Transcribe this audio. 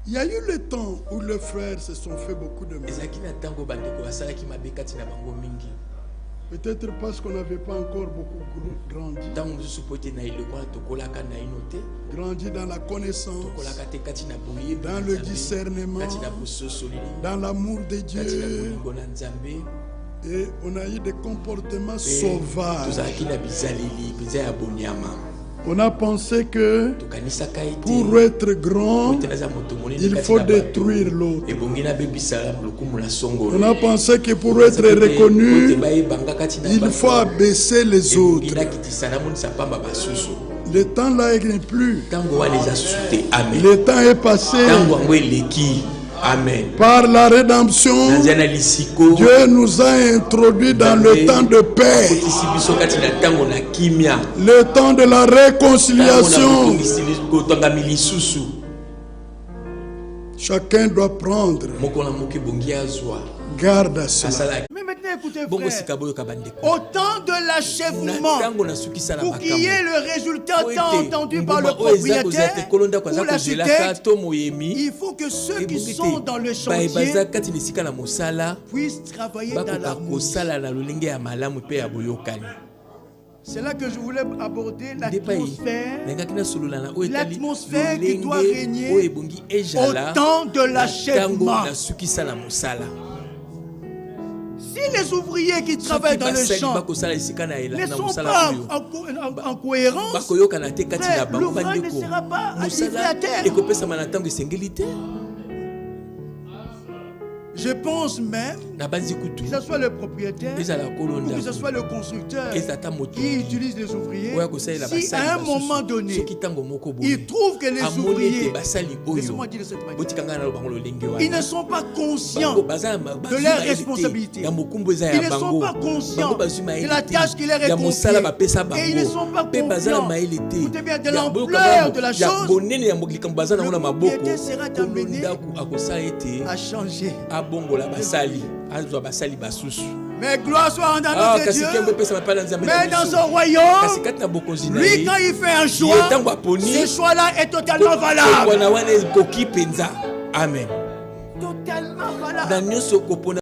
Il y a eu le temps où les frères se sont fait beaucoup de mal. Peut-être parce qu'on n'avait pas encore beaucoup grandi. Grandi dans la connaissance, dans le discernement, dans l'amour de Dieu. Et on a eu des comportements sauvages. On a pensé que pour être grand, il faut détruire l'autre. On a pensé que pour être reconnu, il faut abaisser les autres. Le temps là n'est plus. Le temps est passé. Amen. Par la rédemption, Dieu nous a introduits dans le temps de paix, le temps de la réconciliation. Chacun doit prendre garde à cela. Mais maintenant, écoutez, frère, au temps de l'achèvement, pour qu'il y ait le résultat tant entendu par le propriétaire ou l'architecte, il faut que ceux qui sont dans le chantier puissent travailler dans l'amour. C'est là que je voulais aborder l'atmosphère qui doit régner au temps de l'achèvement. Si les ouvriers qui travaillent dans le champ ne sont pas en cohérence, l'ouvrage ne sera pas livré à terre. Je pense même que ce soit le propriétaire ou que ce soit le constructeur qui utilise les ouvriers, si à un moment donné, il trouve que les ouvriers, laissez-moi dire de cette manière, ils ne sont pas conscients de leurs responsabilités, ils ne sont pas conscients de la tâche qui leur est confiée, et ils ne sont pas conscients, écoutez bien, de l'ampleur de la chose, le propriétaire sera amené à changer. Mais gloire soit en notre Dieu. Mais dans son royaume, lui quand il fait un choix, ce choix-là est totalement valable. Amen. Totalement valable.